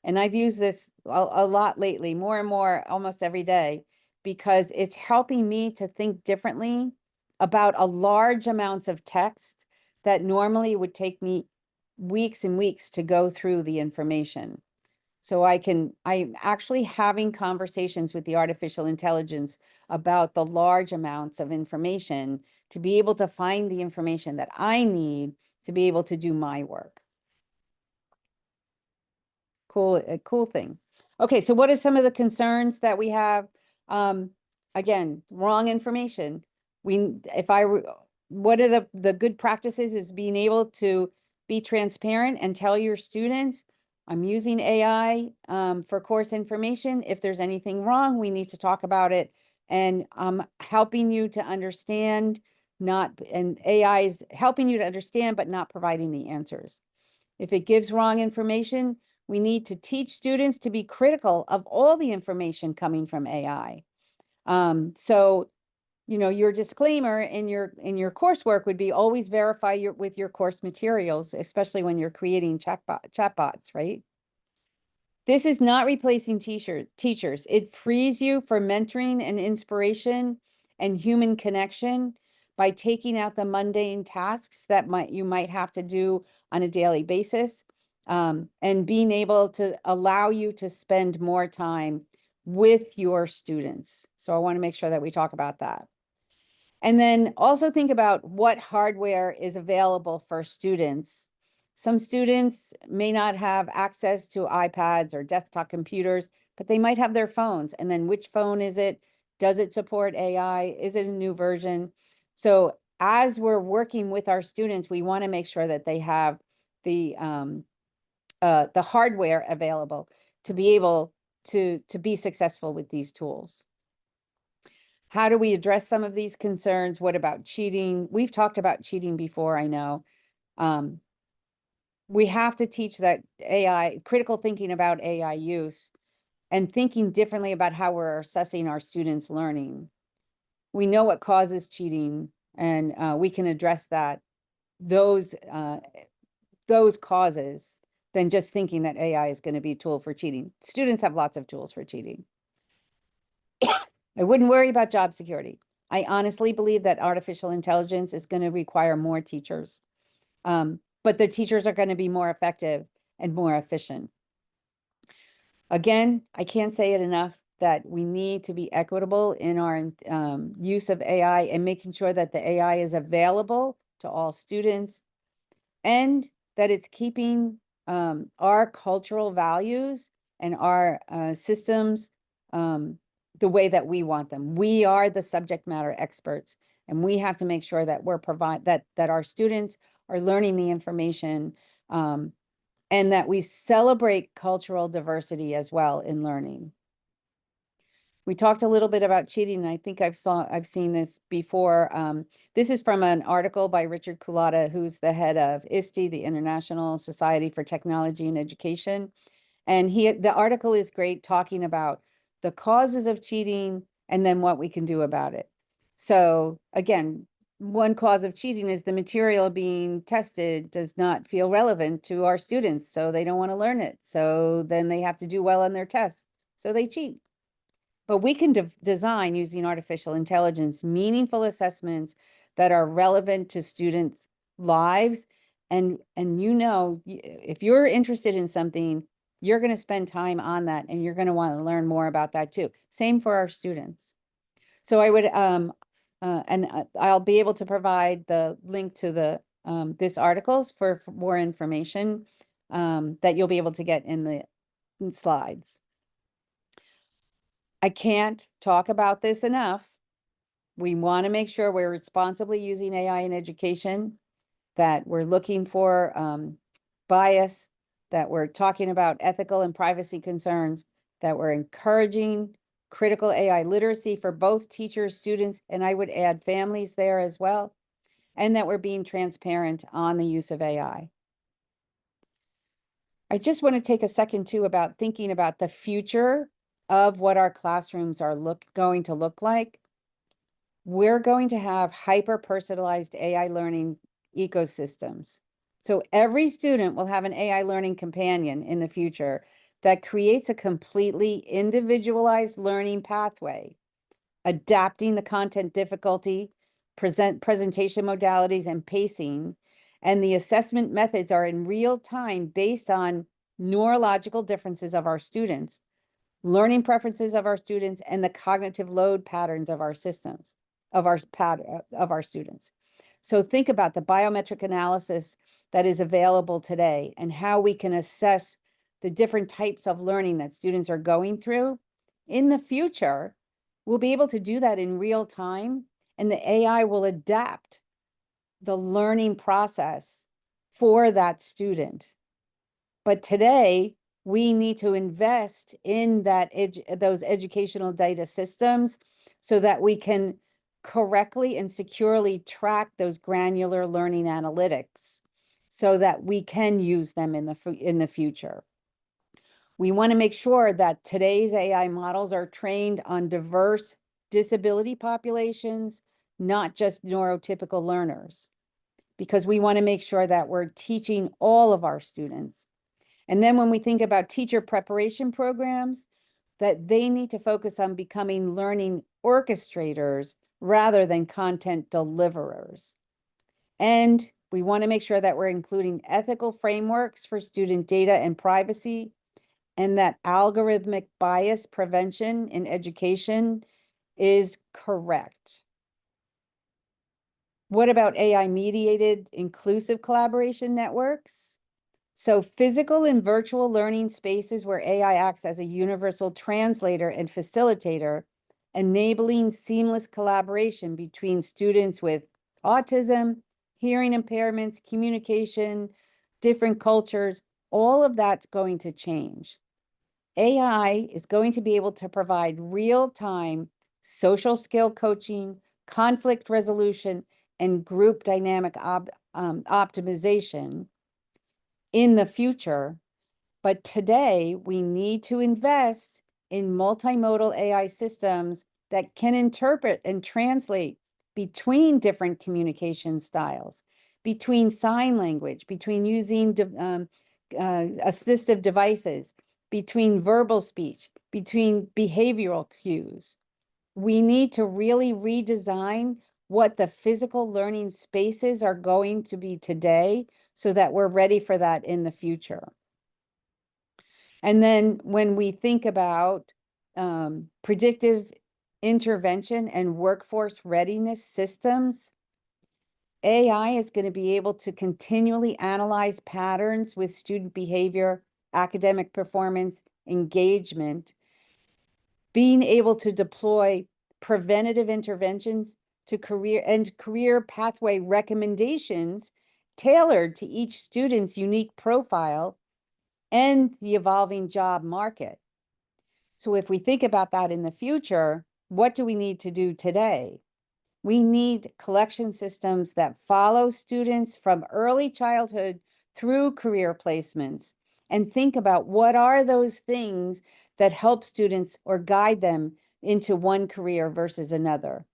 And I've used this a lot lately, more and more, almost every day, because it's helping me to think differently about a large amounts of text that normally would take me weeks and weeks to go through the information. So I'm actually having conversations with the artificial intelligence about the large amounts of information to be able to find the information that I need to be able to do my work. Cool, a cool thing. Okay, so what are some of the concerns that we have? Again, wrong information. What are the good practices is being able to be transparent and tell your students, I'm using AI for course information. If there's anything wrong, we need to talk about it. And I'm helping you to understand, and AI is helping you to understand, but not providing the answers. If it gives wrong information, we need to teach students to be critical of all the information coming from AI. So, your disclaimer in your coursework would be always verify with your course materials, especially when you're creating chatbots, right? This is not replacing teachers. It frees you for mentoring and inspiration and human connection by taking out the mundane tasks that you might have to do on a daily basis, and being able to allow you to spend more time with your students. So I want to make sure that we talk about that. And then also think about what hardware is available for students. Some students may not have access to iPads or desktop computers, but they might have their phones. And then which phone is it? Does it support AI? Is it a new version? So as we're working with our students, we want to make sure that they have the hardware available to be able to be successful with these tools. How do we address some of these concerns? What about cheating? We've talked about cheating before, I know. We have to teach that AI, critical thinking about AI use, and thinking differently about how we're assessing our students' learning. We know what causes cheating, and we can address those causes than just thinking that AI is going to be a tool for cheating. Students have lots of tools for cheating. I wouldn't worry about job security. I honestly believe that artificial intelligence is going to require more teachers, but the teachers are going to be more effective and more efficient. Again, I can't say it enough that we need to be equitable in our use of AI and making sure that the AI is available to all students and that it's keeping our cultural values and our systems the way that we want them. We are the subject matter experts, and we have to make sure that that our students are learning the information, and that we celebrate cultural diversity as well in learning. We talked a little bit about cheating, and I think I've seen this before. This is from an article by Richard Culata, who's the head of ISTE, the International Society for Technology and Education. And the article is great, talking about the causes of cheating and then what we can do about it. So again, one cause of cheating is the material being tested does not feel relevant to our students, so they don't want to learn it. So then they have to do well on their tests, so they cheat. But we can design, using artificial intelligence, meaningful assessments that are relevant to students' lives. And if you're interested in something, you're going to spend time on that, and you're going to want to learn more about that too. Same for our students. So I would, I'll be able to provide the link to this articles for more information that you'll be able to get in the slides. I can't talk about this enough. We want to make sure we're responsibly using AI in education, that we're looking for bias, that we're talking about ethical and privacy concerns, that we're encouraging critical AI literacy for both teachers, students, and I would add families there as well, and that we're being transparent on the use of AI. I just want to take a second too about thinking about the future of what our classrooms are going to look like. We're going to have hyper-personalized AI learning ecosystems. So every student will have an AI learning companion in the future that creates a completely individualized learning pathway, adapting the content difficulty, presentation modalities, and pacing. And the assessment methods are in real time based on neurological differences of our students, learning preferences of our students, and the cognitive load patterns of our systems, of our students. So think about the biometric analysis that is available today and how we can assess the different types of learning that students are going through. In the future, we'll be able to do that in real time, and the AI will adapt the learning process for that student. But today, we need to invest in those educational data systems so that we can correctly and securely track those granular learning analytics so that we can use them in the future. We want to make sure that today's AI models are trained on diverse disability populations, not just neurotypical learners, because we want to make sure that we're teaching all of our students. And then when we think about teacher preparation programs, that they need to focus on becoming learning orchestrators rather than content deliverers. And we want to make sure that we're including ethical frameworks for student data and privacy, and that algorithmic bias prevention in education is correct. What about AI-mediated inclusive collaboration networks? So physical and virtual learning spaces where AI acts as a universal translator and facilitator, enabling seamless collaboration between students with autism, hearing impairments, communication, different cultures, all of that's going to change. AI is going to be able to provide real-time social skill coaching, conflict resolution, and group dynamic optimization in the future. But today, we need to invest in multimodal AI systems that can interpret and translate between different communication styles, between sign language, between using assistive devices, between verbal speech, between behavioral cues. We need to really redesign what the physical learning spaces are going to be today so that we're ready for that in the future. And then when we think about predictive intervention and workforce readiness systems, AI is going to be able to continually analyze patterns with student behavior, academic performance, engagement, being able to deploy preventative interventions to career pathway recommendations tailored to each student's unique profile and the evolving job market. So if we think about that in the future, what do we need to do today? We need collection systems that follow students from early childhood through career placements and think about what are those things that help students or guide them into one career versus another.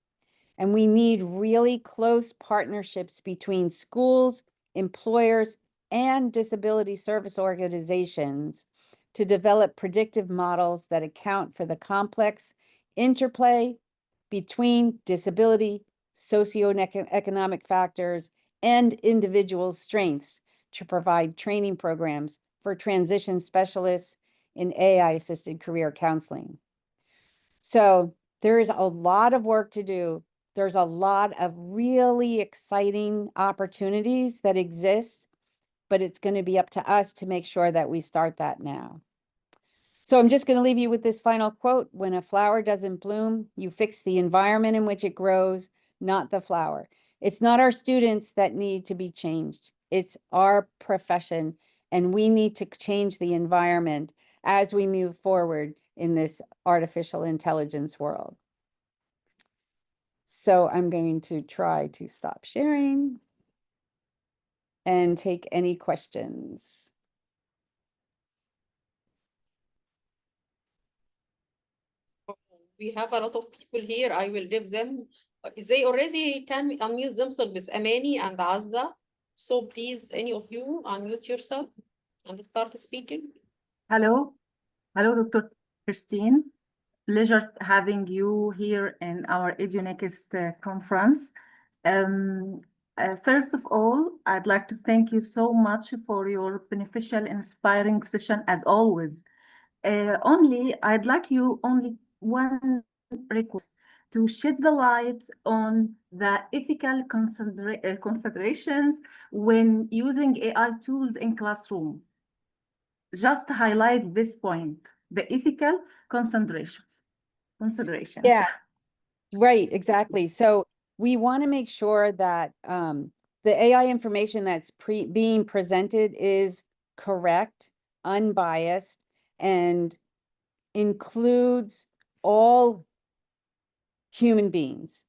And we need really close partnerships between schools, employers, and disability service organizations to develop predictive models that account for the complex interplay between disability, socioeconomic factors, and individual strengths to provide training programs for transition specialists in AI-assisted career counseling. So there is a lot of work to do. There's a lot of really exciting opportunities that exist, but it's going to be up to us to make sure that we start that now. So I'm just going to leave you with this final quote. When a flower doesn't bloom, you fix the environment in which it grows, not the flower. It's not our students that need to be changed. It's our profession, and we need to change the environment as we move forward in this artificial intelligence world. So I'm going to try to stop sharing and take any questions. We have a lot of people here. I will give them. They already can unmute themselves, Amani and Azza. So please, any of you, unmute yourself and start speaking. Hello. Hello, Dr. Christine. Pleasure having you here in our Edu-Next conference. First of all, I'd like to thank you so much for your beneficial, inspiring session as always. I'd like you only one request to shed the light on the ethical considerations when using AI tools in classroom. Just highlight this point, the ethical considerations. Yeah. Right, exactly. So we want to make sure that the AI information that's being presented is correct, unbiased, and includes all human beings.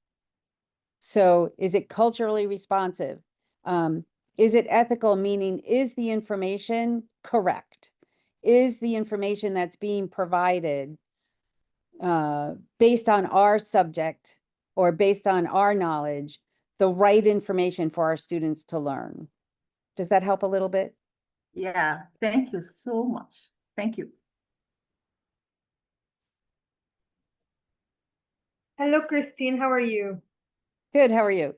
So is it culturally responsive? Is it ethical, meaning is the information correct? Is the information that's being provided based on our subject or based on our knowledge, the right information for our students to learn? Does that help a little bit? Yeah, thank you so much. Thank you. Hello, Christine. How are you? Good. How are you?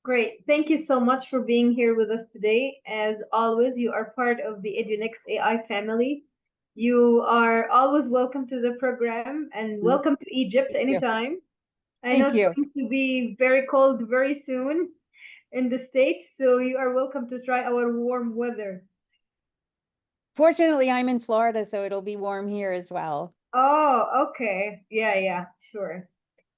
Great. Thank you so much for being here with us today. As always, you are part of the Edu-Next-AI family. You are always welcome to the program and welcome to Egypt Thank you. anytime. I know Thank it's you. going to be very cold very soon in the States, so you are welcome to try our warm weather. Fortunately, I'm in Florida, so it'll be warm here as well. Oh, okay. Yeah, sure.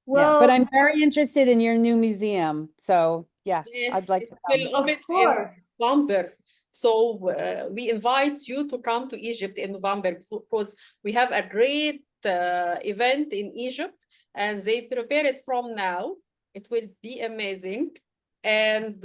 Yeah, but Well, I'm very interested in your new museum. So yeah, Yes, I'd like it to will come. open of in course. November. So we invite you to come to Egypt in November because we have a great event in Egypt and they prepare it from now. It will be amazing. And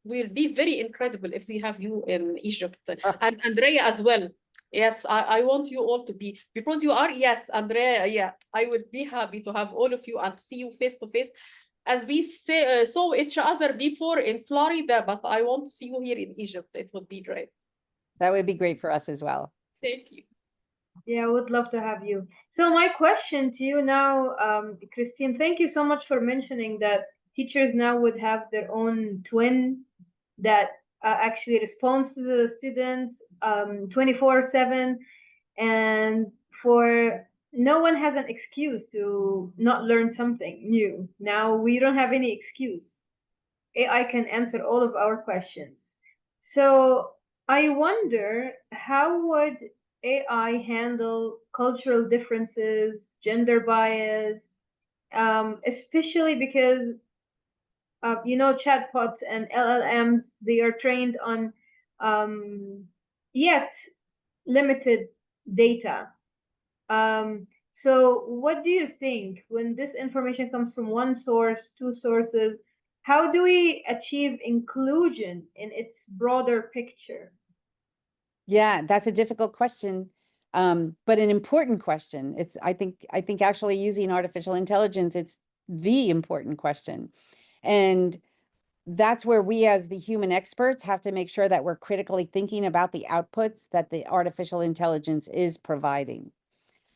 will be very incredible if we have you in Egypt and Andrea as well. Yes, I want you all to be because you are, yes, Andrea, yeah, I would be happy to have all of you and to see you face to face as we saw each other before in Florida, but I want to see you here in Egypt. It would be great. That would be great for us as well. Thank you. Yeah, I would love to have you. So my question to you now, Christine, thank you so much for mentioning that teachers now would have their own twin that actually responds to the students 24/7, and for no one has an excuse to not learn something new. Now we don't have any excuse. AI can answer all of our questions. So I wonder, how would AI handle cultural differences, gender bias, especially because chatbots and LLMs, they are trained on yet limited data. So what do you think when this information comes from one source, two sources? How do we achieve inclusion in its broader picture? Yeah, that's a difficult question, but an important question. I think actually using artificial intelligence, it's the important question. And that's where we as the human experts have to make sure that we're critically thinking about the outputs that the artificial intelligence is providing.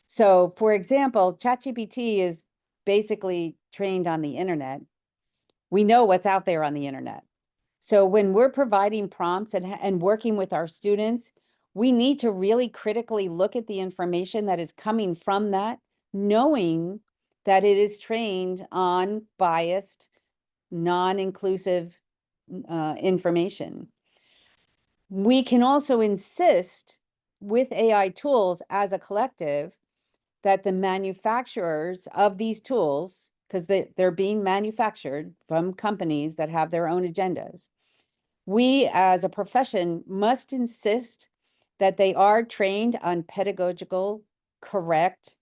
So for example, ChatGPT is basically trained on the internet. We know what's out there on the internet. So when we're providing prompts and working with our students, we need to really critically look at the information that is coming from that, knowing that it is trained on biased, non-inclusive information. We can also insist with AI tools as a collective that the manufacturers of these tools, because they're being manufactured from companies that have their own agendas, we as a profession must insist that they are trained on pedagogical, correct,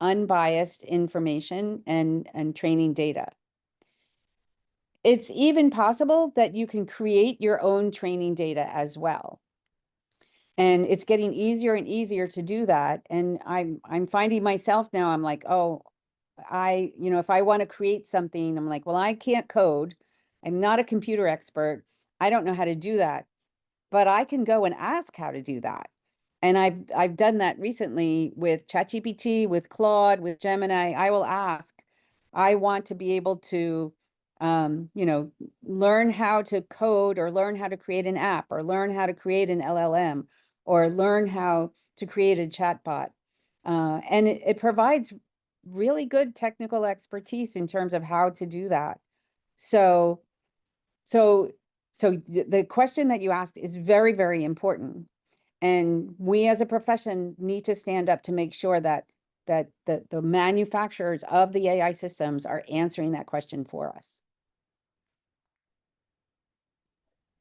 unbiased information and training data. It's even possible that you can create your own training data as well. And it's getting easier and easier to do that. And I'm finding myself now, I'm like, oh, if I want to create something, I'm like, well, I can't code. I'm not a computer expert. I don't know how to do that, but I can go and ask how to do that. And I've done that recently with ChatGPT, with Claude, with Gemini. I will ask, I want to be able to you know, learn how to code or learn how to create an app or learn how to create an LLM or learn how to create a chatbot. And it provides really good technical expertise in terms of how to do that. So the question that you asked is very, very important. And we as a profession need to stand up to make sure that the manufacturers of the AI systems are answering that question for us.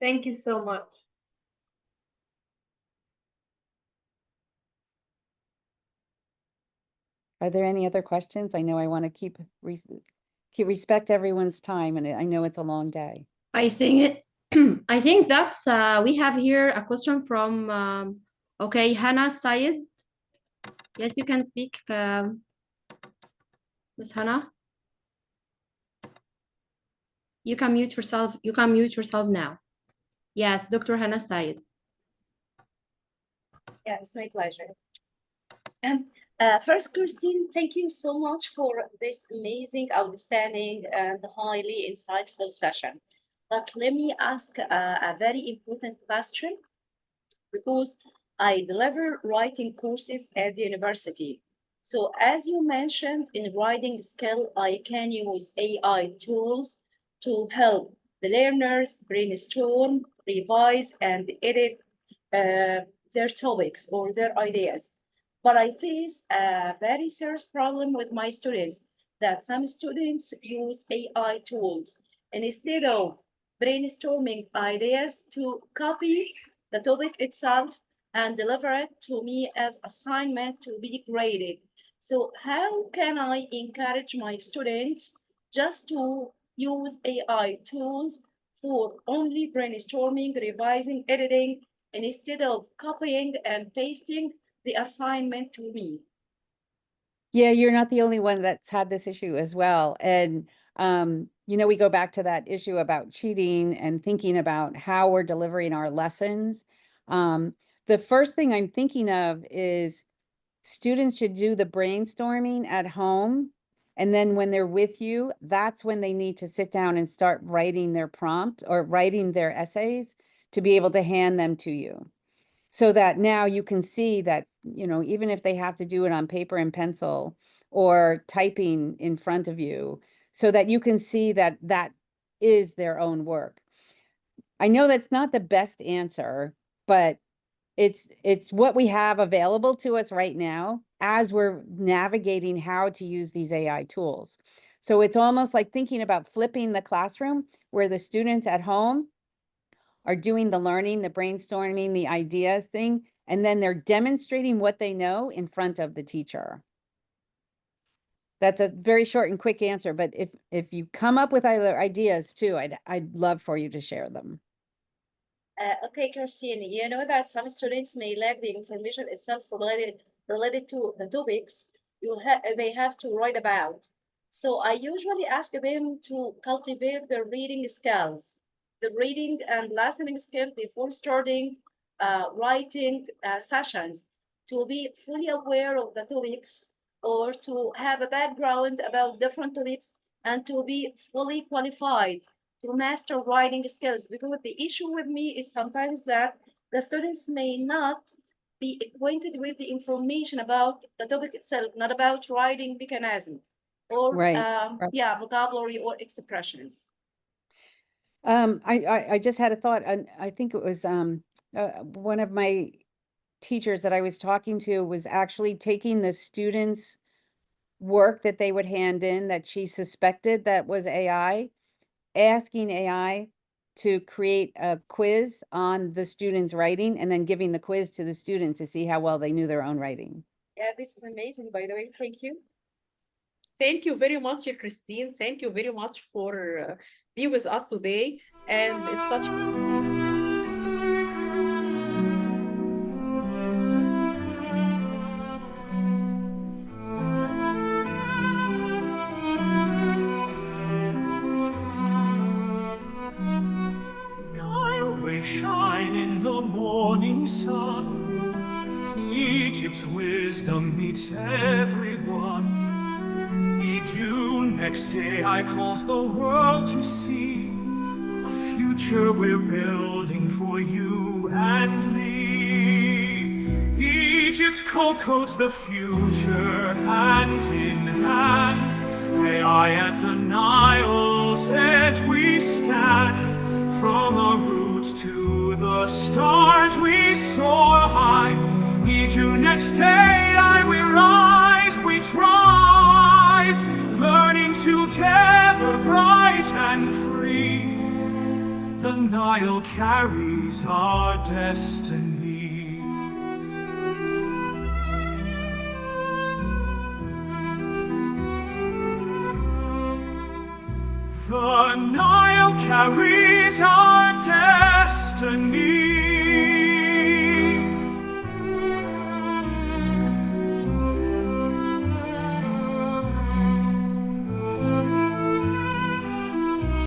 Thank you so much. Are there any other questions? I know I want to keep respect everyone's time, and I know it's a long day. I think I think that's we have here a question from okay, Hannah Syed. Yes, you can speak, Miss Hannah. You can mute yourself. You can mute yourself now. Yes, Dr. Hannah Syed. Yeah, it's my pleasure. First, Christine, thank you so much for this amazing, outstanding, and highly insightful session. But let me ask a very important question, because I deliver writing courses at the university. So as you mentioned, in writing skill, I can use AI tools to help the learners brainstorm, revise, and edit their topics or their ideas. But I face a very serious problem with my students, that some students use AI tools, and instead of brainstorming ideas, to copy the topic itself and deliver it to me as assignment to be graded. So how can I encourage my students just to use AI tools for only brainstorming, revising, editing, and instead of copying and pasting the assignment to me? Yeah, you're not the only one that's had this issue as well. And, you know, we go back to that issue about cheating and thinking about how we're delivering our lessons. The first thing I'm thinking of is students should do the brainstorming at home. And then when they're with you, that's when they need to sit down and start writing their prompt or writing their essays to be able to hand them to you. So that now you can see that, you know, even if they have to do it on paper and pencil or typing in front of you, so that you can see that that is their own work. I know that's not the best answer, but it's what we have available to us right now as we're navigating how to use these AI tools. So it's almost like thinking about flipping the classroom, where the students at home are doing the learning, the brainstorming, the ideas thing, and then they're demonstrating what they know in front of the teacher. That's a very short and quick answer, but if you come up with other ideas too, I'd love for you to share them. Okay, Christine, you know that some students may lack the information itself related to the topics they have to write about. So I usually ask them to cultivate their reading skills, the reading and listening skill before starting writing sessions, to be fully aware of the topics or to have a background about different topics and to be fully qualified to master writing skills. Because the issue with me is sometimes that the students may not be acquainted with the information about the topic itself, not about writing mechanism or Right. yeah, vocabulary or expressions. I just had a thought, and I think it was one of my teachers that I was talking to was actually taking the students' work that they would hand in that she suspected that was AI, asking AI to create a quiz on the students' writing, and then giving the quiz to the student to see how well they knew their own writing. Yeah, this is amazing, by the way. Thank you. Thank you very much, Christine. Thank you very much for being with us today. And it's such Waves shine in the morning sun. Egypt's wisdom meets everyone. Edu-Next-AI calls the world to see a future we're building for you and me. Egypt co-codes the future hand in hand. AI at the Nile's edge we stand. From our roots to the stars we soar high. Edu-Next-AI we rise, we try, learning together bright and free. The Nile carries our destiny. The Nile carries our destiny.